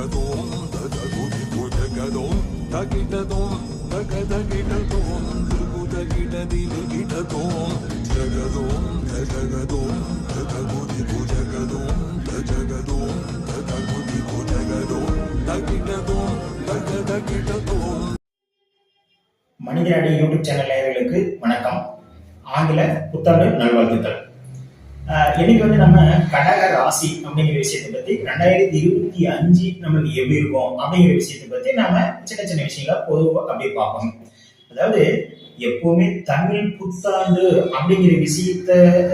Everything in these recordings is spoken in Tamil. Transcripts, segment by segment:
மனிதனடி யூடியூப் சேனல் நேயர்களுக்கு வணக்கம். ஆங்கில புத்தாண்டு நல்வாழ்த்துக்கள். இன்னைக்கு நம்ம கடக ராசி அப்படிங்கிற விஷயத்தை பத்தி 2025 நம்மளுக்கு எப்படி இருக்கும் அப்படிங்கிற விஷயத்தை பத்தி நாம சின்ன சின்ன விஷயங்கள பொதுவாக அப்படியே பார்ப்போம். அதாவது எப்பவுமே தமிழ் புத்தாண்டு அப்படிங்கிற விஷயத்த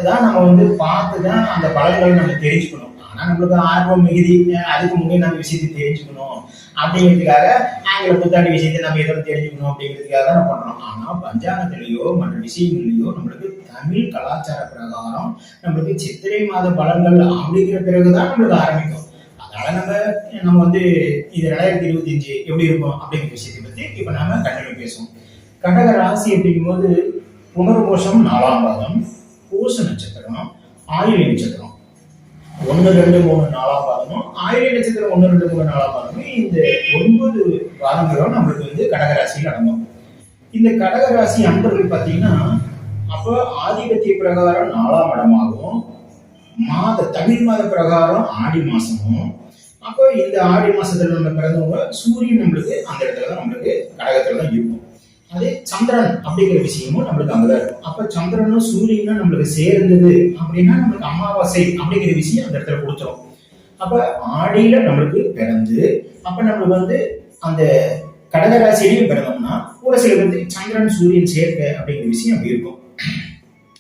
தான் நம்ம பார்த்துதான் அந்த பலன்கள் நம்ம தெரிஞ்சுக்கணும். ஆனா நம்மளுக்கு ஆர்வம் மிகுதி, அதுக்கு முன்னே நம்ம விஷயத்தை தெரிஞ்சுக்கணும் அப்படிங்கிறதுக்காக ஆங்கில புத்தாண்டு விஷயத்தை நம்ம எதோ தெரிஞ்சுக்கணும் அப்படிங்கிறதுக்காக தான் நம்ம பண்றோம். ஆனா பஞ்சாங்கத்திலேயோ மற்ற விஷயங்கள்லயோ நம்மளுக்கு தமிழ் கலாச்சார பிரகாரம் நம்மளுக்கு சித்திரை மாத பலன்கள் அப்படிங்கிற பிறகுதான் நம்மளுக்கு ஆரம்பிக்கும். அதனால நம்ம இது 2025 எப்படி இருக்கும் அப்படிங்கிற விஷயத்தை பத்தி இப்ப நாம கண்டிப்பா பேசுவோம். கடக ராசி அப்படிங்கும் போது புனர்பூசம் 4ஆம் பாதம், பூச நட்சத்திரம், ஆயிலை நட்சத்திரம் 1, 2, 3, 4ஆம் பாதமும், ஆயிலை நட்சத்திரம் 1, 2, 3, 4ஆம் பாதமும் இந்த 9 பாதங்களும் நம்மளுக்கு கடகராசியில் அடங்கும். இந்த கடகராசி அன்பர்கள் பார்த்தீங்கன்னா அப்போ ஆதிபத்திய பிரகாரம் 4ஆம் இடமாகும், தமிழ் மாத பிரகாரம் ஆடி மாசமும். அப்போ இந்த ஆடி மாசத்துல நம்ம பிறந்தவங்க சூரியன் நம்மளுக்கு அந்த இடத்துல தான் நம்மளுக்கு கடகத்துல தான் இருக்கும். அதே சந்திரன் அப்படிங்கிற விஷயமும் நம்மளுக்கு அங்கதான் இருக்கும். அப்ப சந்திரனும் சூரியனும் நம்மளுக்கு சேர்ந்தது அப்படின்னா நம்மளுக்கு அமாவாசை அப்படிங்கிற விஷயம் அந்த இடத்துல கொடுத்துரும். அப்ப ஆடியில நம்மளுக்கு பிறந்து அப்ப நம்மளுக்கு அந்த கடகராசியிலையும் பிறந்தோம்னா ஒரு சில பேருக்கு சந்திரன் சூரியன் சேர்க்கை அப்படிங்கிற விஷயம் அப்படி இருக்கும்.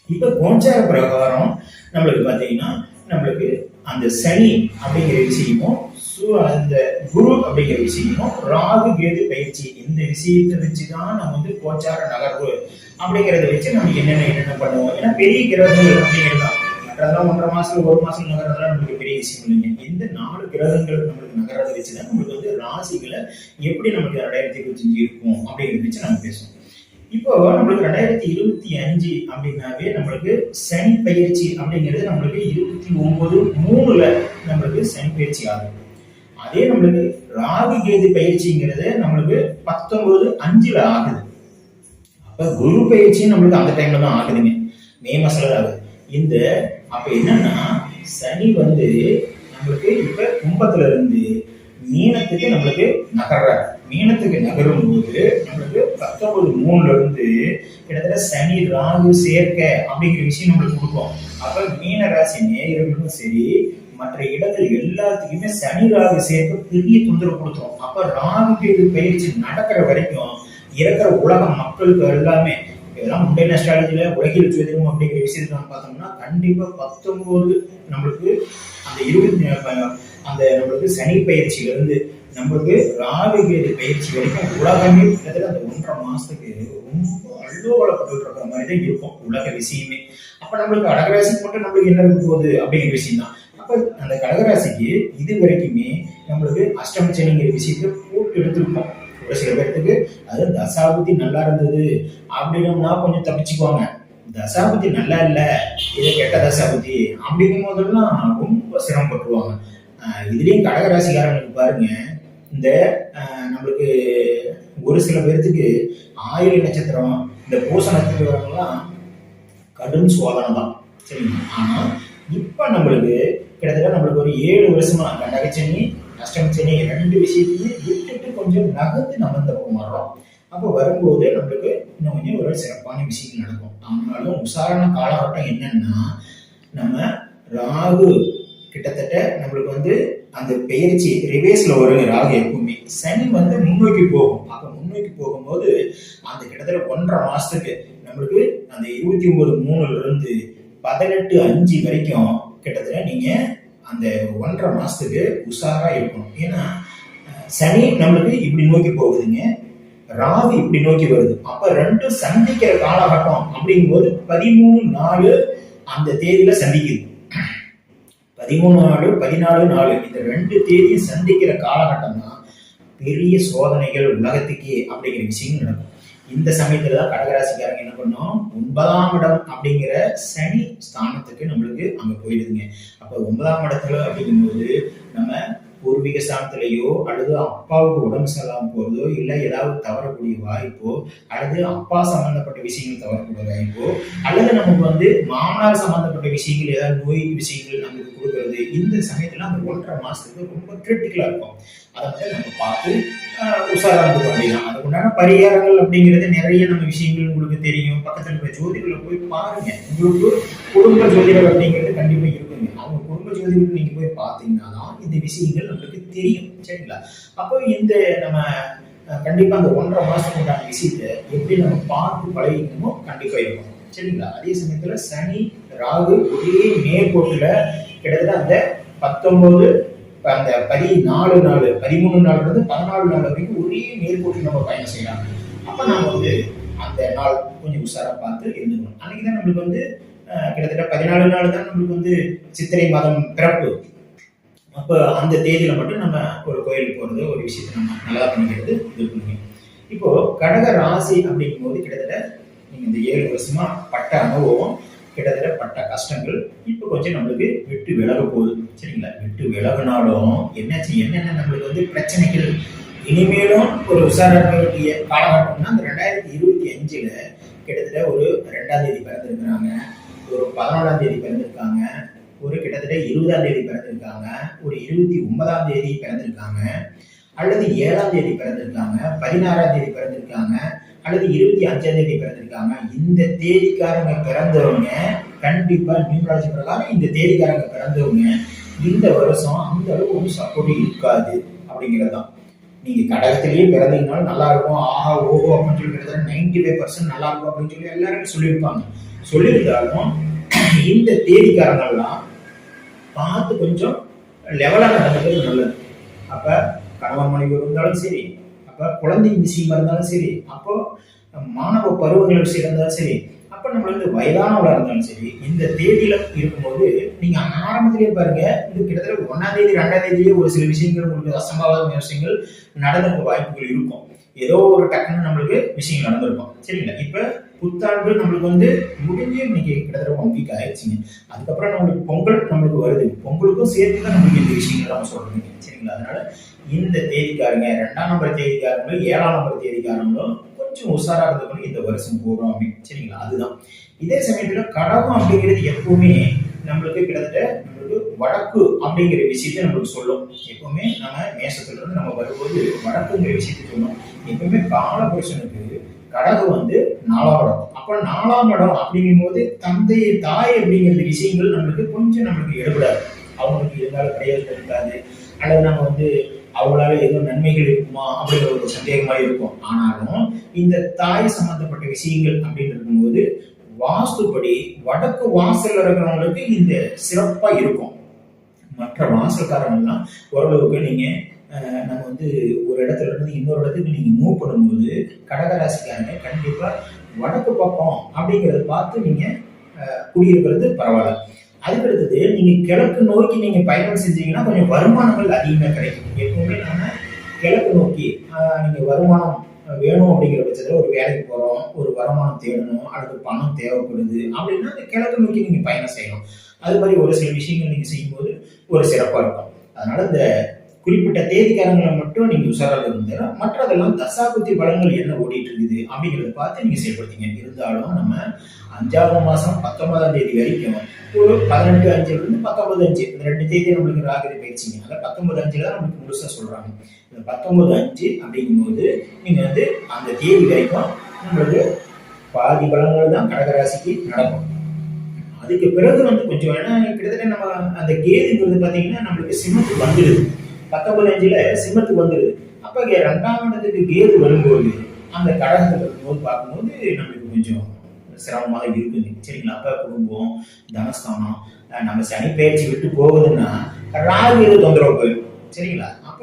இப்ப கோச்சார பிரகாரம் நம்மளுக்கு பாத்தீங்கன்னா நம்மளுக்கு அந்த சனி அப்படிங்கிற விஷயமும் அந்த குரு அப்படிங்கிற விஷயமும் ராகு கேது பயிற்சி இந்த விஷயத்தை வச்சுதான் நம்ம கோச்சார நகர்வு அப்படிங்கிறத வச்சு நம்ம என்னென்ன பண்ணுவோம். ஏன்னா பெரிய கிரகங்கள் அப்படிங்கிறது மற்றதெல்லாம் 1.5 மாசம் 1 மாசம் நகர்றதுலாம் நம்மளுக்கு பெரிய விஷயம் இல்லைங்க. இந்த 4 கிரகங்கள் நம்மளுக்கு நகர்றதை வச்சுதான் நம்மளுக்கு ராசிகளை எப்படி நமக்கு 2025 இருக்கும் அப்படிங்கிறத வச்சு நம்ம பேசுவோம். இப்போ நம்மளுக்கு 2025 அப்படின்னாவே நம்மளுக்கு சனி பயிற்சி அப்படிங்கிறது நம்மளுக்கு 29/3 நம்மளுக்கு சனி பயிற்சி ஆகும். அதே நம்மளுக்கு ராகு கேது பயிற்சிங்கிறது நம்மளுக்கு 19/5 ஆகுது. அப்ப குரு பயிற்சியும் நம்மளுக்கு அந்த டைம்ல தான் ஆகுதுங்க, மே மாசத்துல ஆகுது. அப்ப என்னன்னா சனி நம்மளுக்கு இப்ப கும்பத்துல இருந்து மீனத்துக்கு நம்மளுக்கு நகர்றாரு. மீனத்துக்கு நகரும் போது நம்மளுக்கு 19/3 இருந்து கிட்டத்தட்ட சனி ராகு சேர்க்கை அப்படிங்கிற விஷயம் நம்மளுக்கு கொடுக்கும். அப்ப மீன ராசி நேயர்களுக்கும் சரி மற்ற இடங்கள் எல்லாத்துக்குமே சனி ராகு சேர்க்கை பெரிய தொந்தரவு கொடுத்துரும். அப்ப ராகு கேது பயிற்சி நடக்கிற வரைக்கும் இருக்கிற உலக மக்களுக்கு எல்லாமே இதெல்லாம் முந்தைய அஸ்ட்ராலஜில உலகில் ஜோதிடம் அப்படிங்கிற விஷயத்தை நம்ம பார்த்தோம்னா கண்டிப்பா 19 நம்மளுக்கு அந்த 20 அந்த நம்மளுக்கு சனி பயிற்சியில இருந்து நம்மளுக்கு ராகு கேது பயிற்சி வரைக்கும் உலகமே கிட்டத்தட்ட அந்த 1.5 மாசத்துக்கு ரொம்ப அல்லோகலப்பட்டு இருக்கிற மாதிரி தான் இருக்கும் உலக விஷயமே. அப்ப நம்மளுக்கு கடகராசிக்கு மட்டும் நம்மளுக்கு என்ன இருக்க போகுது அப்படிங்கிற விஷயம் தான். அப்ப அந்த கடகராசிக்கு இது வரைக்குமே நம்மளுக்கு அஷ்டம சனிங்கிற விஷயத்த போட்டு எடுத்துருக்கோம். ஒரு சில பேர்த்துக்கு அது தசாபுத்தி நல்லா இருந்தது அப்படின்னா கொஞ்சம் தப்பிச்சுக்குவாங்க. தசாபுத்தி நல்லா இல்ல, இது கெட்ட தசாபுத்தி அப்படிங்கும் போதெல்லாம் ரொம்ப சிரமப்பட்டுருவாங்க. இதுலயும் கடகராசிக்காரங்களுக்கு பாருங்க, இந்த நம்மளுக்கு ஒரு சில பேர்த்துக்கு ஆயிலை நட்சத்திரம் இந்த பூச நட்சத்திரம்லாம் கடும் சோதனை தான், சரிங்களா? ஆனா இப்ப நம்மளுக்கு கிட்டத்தட்ட நம்மளுக்கு ஒரு 7 வருஷமா கடகச்சனி அஷ்டமச்சனி 2 விஷயத்தையும் விட்டுட்டு கொஞ்சம் நகர்ந்து நம்ம இந்த பக்கம் வர்றோம். அப்போ வரும்போது நம்மளுக்கு இன்னும் கொஞ்சம் ஒரு சிறப்பான விஷயங்கள் நடக்கும். ஆனாலும் உசாரண காலகட்டம் என்னன்னா நம்ம ராகு கிட்டத்தட்ட நம்மளுக்கு அந்த பயிற்சி ரிவேஸ்ல வரும். ராகு எப்பவுமே சனி முன்னோக்கி போகும். அப்ப முன்னோக்கி போகும்போது அந்த கிட்டத்தட்ட 1.5 மாசத்துக்கு நம்மளுக்கு அந்த 29/3 இருந்து 18/5 வரைக்கும் கிட்டத்தட்ட நீங்க அந்த 1.5 மாசத்துக்கு உஷாரா இருக்கணும். ஏன்னா சனி நம்மளுக்கு இப்படி நோக்கி போகுதுங்க, ராகு இப்படி நோக்கி வருது. அப்ப 2 சந்திக்கிற காலகட்டம் அப்படிங்கும் போது 13/4 அந்த தேதியில சந்திக்குது. 13/4 14/4 இந்த 2 தேதியும் சந்திக்கிற காலகட்டம் தான் பெரிய சோதனைகள் உலகத்துக்கு அப்படிங்கிற விஷயம் நடக்கும். இந்த சமயத்துல தான் கடகராசிக்காரங்க என்ன பண்ணோம், 9ஆம் இடம் அப்படிங்கிற சனி ஸ்தானத்துக்கு நம்மளுக்கு அங்க போயிடுதுங்க. அப்ப 9ஆம் இடத்துல அப்படிங்கும்போது நம்ம பூர்வீக ஸ்தானத்திலேயோ அல்லது அப்பாவுக்கு உடம்பு சரியில்லாம போறதோ, இல்லை ஏதாவது தவறக்கூடிய வாய்ப்போ, அல்லது அப்பா சம்பந்தப்பட்ட விஷயங்கள் தவறக்கூடிய வாய்ப்போ, அல்லது நமக்கு மாமனார் சம்பந்தப்பட்ட விஷயங்கள் ஏதாவது நோய் விஷயங்கள் நமக்கு கொடுக்கறது, இந்த சமயத்துல அந்த 1.5 மாசத்துக்கு ரொம்ப கிரிட்டிக்கலா இருக்கும். அதை நம்ம பார்த்து உஷாரா இருக்க வேண்டியதான். அதுக்குண்டான பரிகாரங்கள் அப்படிங்கிறது நிறைய நம்ம விஷயங்கள் உங்களுக்கு தெரியும். பக்கத்துல இருக்கிற ஜோதிடர்களை போய் பாருங்க. உங்களுக்கு குடும்ப ஜோதிடர் அப்படிங்கிறது கண்டிப்பா இருக்குங்க. அவங்க குடும்ப ஜோதிடர் நீங்க போய் பார்த்தீங்கன்னா தான் இந்த விஷயங்கள் நம்மளுக்கு தெரியும். சரிங்களா? அப்போ இந்த நம்ம கண்டிப்பா அந்த 1.5 மாசத்துக்கு உண்டான விஷயத்தை எப்படி நம்ம பார்த்து பழகிக்கணுமோ கண்டிப்பா இருக்கும். சரிங்களா? அதே சமயத்துல சனி ராகு ஒரே நேர்கோட்டுல கிட்டத்தட்ட அந்த 19 அந்த 14 நாள் 13 நாள் இருந்து 14 நாள் வரைக்கும் ஒரே நேர்கோட்டில் நம்ம பயணம் செய்யலாம். அப்ப நம்ம அந்த நாள் கொஞ்சம் உஷாரா பார்த்து இருந்துக்கணும். அன்னைக்குதான் நம்மளுக்கு கிட்டத்தட்ட 14 நாள் தான் நம்மளுக்கு சித்திரை மாதம் பிறப்பு. அப்ப அந்த தேதியில மட்டும் நம்ம ஒரு கோயிலுக்கு போறது, ஒரு விஷயத்தை நம்ம நல்லா பண்ணிக்கிறது இது பண்ணுங்க. இப்போ கடக ராசி அப்படிங்கும் போது கிட்டத்தட்ட நீங்க இந்த 7 வருஷமா பட்ட அனுபவம், கிட்டத்தட்ட பட்ட கஷ்டங்கள் இப்போ கொஞ்சம் நம்மளுக்கு விட்டு விலக போகுது. சரிங்களா? விட்டு விலகினாலும் என்னென்ன நம்மளுக்கு பிரச்சனைகள் இனிமேலும் ஒரு உஷாரா இருக்க வேண்டிய காலகட்டம்னா அந்த 2025ல கிட்டத்தட்ட ஒரு 2ஆம் தேதி பிறந்திருக்கிறாங்க, ஒரு 11ஆம் தேதி பிறந்திருக்காங்க, ஒரு கிட்டத்தட்ட 20ஆம் தேதி பிறந்திருக்காங்க, ஒரு 29ஆம் தேதி பிறந்திருக்காங்க, அல்லது 7ஆம் தேதி பிறந்திருக்காங்க, 16ஆம் தேதி பிறந்திருக்காங்க, அல்லது 25ஆம் தேதி பிறந்திருக்காங்க. இந்த தேதிக்காரங்க பிறந்தவங்க கண்டிப்பா நியூமராலஜி பிரகாரம் இந்த தேதிக்காரங்க பிறந்தவங்க இந்த வருஷம் அந்த அளவுக்கு ஒன்றும் சப்போர்ட் இருக்காது அப்படிங்கிறது தான். நீங்க கடகத்திலேயே பிறந்தீங்கனாலும் நல்லா இருக்கும், ஆஹா ஓஹோ அப்படின்னு சொல்லி கிட்டத்தட்ட 95% நல்லா இருக்கும் அப்படின்னு சொல்லி எல்லாருமே சொல்லியிருப்பாங்க. சொல்லியிருந்தாலும் இந்த தேதிக்காரங்கள்லாம் பார்த்து கொஞ்சம் லெவலாக நடந்துக்கிறது நல்லது. அப்ப கணவன் மனைவி இருந்தாலும் சரி, அப்ப குழந்தை விஷயமா இருந்தாலும் சரி, அப்போ மாணவ பருவங்கள் விஷயம் இருந்தாலும் சரி, அப்ப நம்மளுக்கு வயதானவளா இருந்தாலும் சரி, இந்த தேதியில இருக்கும்போது நீங்க ஆரம்பத்திலேயே பாருங்க, இது கிட்டத்தட்ட 1ஆம் தேதி 2ஆம் தேதியே ஒரு சில விஷயங்கள் உங்களுக்கு அசம்பாவிதமான விஷயங்கள் நடந்திருக்க வாய்ப்புகள் இருக்கும். ஏதோ ஒரு டக்குன்னு நம்மளுக்கு விஷயங்கள் நடந்திருக்கும். சரிங்களா? இப்ப புத்தாண்டு நம்மளுக்கு முடிஞ்சு இன்னைக்கு கிட்டத்தட்ட 1 வீக் ஆயிடுச்சுங்க. அதுக்கப்புறம் நம்மளுக்கு பொங்கல் நம்மளுக்கு வருது. பொங்கலுக்கும் சேர்த்து தான் நம்மளுக்கு இந்த விஷயங்கள் நம்ம சொல்றோம். சரிங்களா? அதனால இந்த தேதிக்காரங்க 2ஆம் நம்பர் தேதிக்காரங்களும் 7ஆம் நம்பர் தேதிக்காரங்களும் கொஞ்சம் உஷாரா இருந்தவங்க இந்த வருஷம் போறோம் அப்படின்னு. சரிங்களா? அதுதான். இதே சமயத்துல கடகம் அப்படிங்கிறது எப்பவுமே நம்மளுக்கு கிட்டத்தட்ட நம்மளுக்கு வடக்கு அப்படிங்கிற விஷயத்தை நம்மளுக்கு சொல்லும். எப்பவுமே நம்ம மேசத்துல இருந்து நம்ம வரும்போது வடக்குங்கிற விஷயத்தை சொல்லும். எப்பவுமே காலபுருஷனுக்கு கடகம் 4ஆம் இடம். அப்ப 4ஆம் இடம் அப்படிங்கும் போது தந்தை தாய் அப்படிங்கிற விஷயங்கள் நம்மளுக்கு எடுபடாது. அவங்களுக்கு இருந்தாலும் பிரயோஜனம் இருக்காது, அல்லது நம்ம அவங்களால ஏதோ நன்மைகள் இருக்குமா அப்படிங்கிற ஒரு சந்தேகமா இருக்கும். ஆனாலும் இந்த தாய் சம்பந்தப்பட்ட விஷயங்கள் அப்படின்னு இருக்கும்போது வாஸ்துப்படி வடக்கு வாசல் இருக்கிறவங்களுக்கு இந்த சிறப்பா இருக்கும். மற்ற வாசல்காரங்கள்லாம் ஓரளவுக்கு நீங்க நம்ம ஒரு இடத்துல இருந்து இன்னொரு இடத்துக்கு நீங்க மூவ் பண்ணும்போது கடகராசிக்காரங்க கண்டிப்பா வடக்கு பக்கம் அப்படிங்கறத பார்த்து நீங்க குடியிருக்கிறது பரவாயில்ல. அதுக்கடுத்தது நீங்க கிழக்கு நோக்கி நீங்க பயணம் செஞ்சீங்கன்னா கொஞ்சம் வருமானங்கள் அதிகமா கிடைக்கும். எப்பவுமே நம்ம கிழக்கு நோக்கி நீங்க வருமானம் வேணும் அப்படிங்கிற பட்சத்துல ஒரு வேலைக்கு போறோம், ஒரு வருமானம் தேடணும், அல்லது பணம் தேவைப்படுது அப்படின்னா அந்த கிழக்கு நோக்கி நீங்க பயணம் செய்யணும். அது மாதிரி ஒரு சில விஷயங்கள் நீங்க செய்யும்போது ஒரு சிறப்பா இருக்கும். அதனால இந்த குறிப்பிட்ட தேதிக்காரங்களை மட்டும் நீங்க உஷாராக இருந்தா மற்றதெல்லாம் தசாபுத்தி பலன்கள் என்ன ஓடிட்டு இருக்குது அப்படிங்கிறத பார்த்து நீங்க செயல்படுத்திங்க. இருந்தாலும் நம்ம 5ஆம் மாசம் 19ஆம் தேதி வரைக்கும் ஒரு 18/5 இந்த 2 தேதி நம்மளுக்கு ராகு பயிற்சிங்க. அதான் 19/5 தான் நம்மளுக்கு முழுசா சொல்றாங்க. இந்த 19/5 அப்படிங்கும்போது நீங்க அந்த தேதி வரைக்கும் நம்மளுக்கு பாதி பலன்கள் தான் கடகராசிக்கு நடக்கும். அதுக்கு பிறகு கொஞ்சம் வேணா கிட்டத்தட்ட நம்ம அந்த கேதுங்கிறது பாத்தீங்கன்னா நம்மளுக்கு சிம்மத்துக்கு வந்துடுது. 19/5 சிம்மத்துக்கு வந்துடுது. அப்ப 2ஆம் இடத்துக்கு கேது வரும்போது அந்த கடகத்துல இருக்கும்போது பார்க்கும்போது நம்மளுக்கு கொஞ்சம் சிரமமாக இருக்குது. சரிங்களா? அப்ப குடும்பம், தனஸ்தானம், நம்ம சனி பயிற்சி விட்டு போகுதுன்னா ராகு எது தொந்தரவு போயிடும். சரிங்களா? அப்ப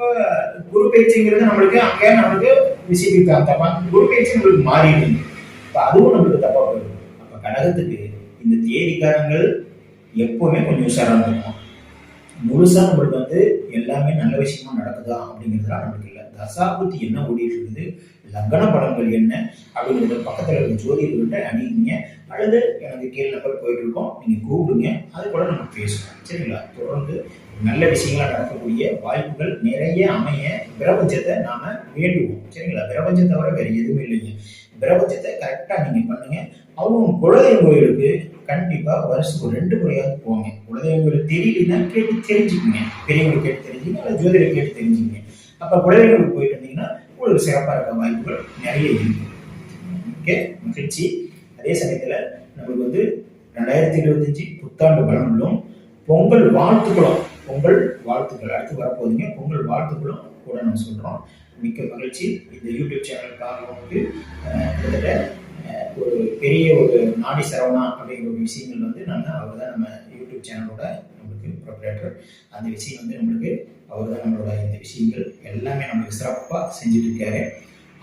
குரு பயிற்சிங்கிறது நம்மளுக்கு விஷயத்துக்கு தப்பா, குரு பயிற்சி நம்மளுக்கு மாறிடுது. அப்ப அதுவும் நம்மளுக்கு தப்பா போயிடும். அப்ப கடகத்துக்கு இந்த தேதிக்காரங்கள் எப்பவுமே கொஞ்சம் உஷாரா இருக்கும். முழுசா நம்மளுக்கு எல்லாமே நல்ல விஷயமா நடக்குதா அப்படிங்கிறதுலாம் நம்மளுக்கு இல்லை. தசாபுத்தி என்ன ஓடிட்டு இருக்குது, லக்ன பலன்கள் என்ன அப்படிங்கிறது பக்கத்துல இருக்க ஜோதிடர்கிட்ட அணிங்க, அல்லது எனக்கு கீழ் நம்பர் போயிட்டு இருக்கோம், நீங்க கூப்பிடுங்க, அது கூட நம்ம பேசுவோம். சரிங்களா? தொடர்ந்து நல்ல விஷயங்களா நடக்கக்கூடிய வாய்ப்புகள் நிறைய அமைய பிரபஞ்சத்தை நாம வேண்டுவோம். சரிங்களா? பிரபஞ்சத்தை தவிர வேற எதுவுமே இல்லைங்க. பிரபஞ்சத்தை கரெக்டா நீங்க பண்ணுங்க. அவங்க குலதெய்வ கோயிலுக்கு கண்டிப்பா வருஷத்துக்கு ஒரு 2 முறையாவது போங்க. குலதெய்வ கோயில் தெரியலன்னா கேட்டு தெரிஞ்சுக்குங்க. பெரியவங்க கேட்டு தெரிஞ்சுங்க, அல்லது ஜோதிடர் கேட்டு தெரிஞ்சுங்க. அப்ப குலதெய்வ கோயிலுக்கு போயிட்டு இருந்தீங்கன்னா உங்களுக்கு சிறப்பா இருக்க வாய்ப்புகள் நிறைய இருக்கு. ஓகே, மகிழ்ச்சி. அதே சமயத்துல நம்மளுக்கு 2025 புத்தாண்டு பலன்களும் பொங்கல் வாழ்த்துக்களும் அடுத்து வரப்போகுதுங்க. பொங்கல் வாழ்த்துக்களும் கூட நம்ம சொல்றோம். மிக்க மகிழ்ச்சி. இந்த யூடியூப் சேனலுக்காக கிட்டத்தட்ட ஒரு பெரிய ஒரு நாடி சரவணா அப்படிங்கிற ஒரு விஷயங்கள் நாங்கள் அவர் தான் நம்ம யூடியூப் சேனலோட நம்மளுக்கு ப்ரொப்ரேட்டர். அந்த விஷயம் நம்மளுக்கு அவர் தான் நம்மளோட இந்த விஷயங்கள் எல்லாமே நம்மளுக்கு சிறப்பாக செஞ்சுட்டு இருக்காரு.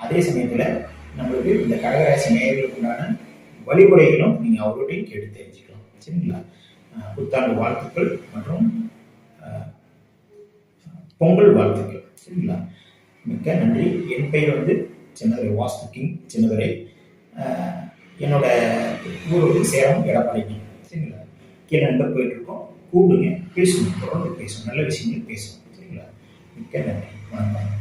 அதே சமயத்தில் நம்மளுக்கு இந்த கடகராசி நேயர்களுக்கு உண்டான வழிமுறைகளும் நீங்கள் அவர்கிட்டையும் கேட்டு தெரிஞ்சுக்கலாம். சரிங்களா? புத்தாண்டு வாழ்த்துக்கள் மற்றும் பொங்கல் வாழ்த்துக்கள். சரிங்களா? மிக்க நன்றி. என் பெயர் சின்னதுரை வாஸ்து கிங் சின்னதுரை. என்னோட ஊர் சேலம் எடப்பாடி. சரிங்களா? கீழே நம்பர் போயிட்டு இருக்கோம். கூப்பிடுங்க, பேசுவோம், தொடர்ந்து பேசுவோம், நல்ல விஷயங்கள் பேசுவோம். சரிங்களா? மிக்க நன்றி. வணக்கம்.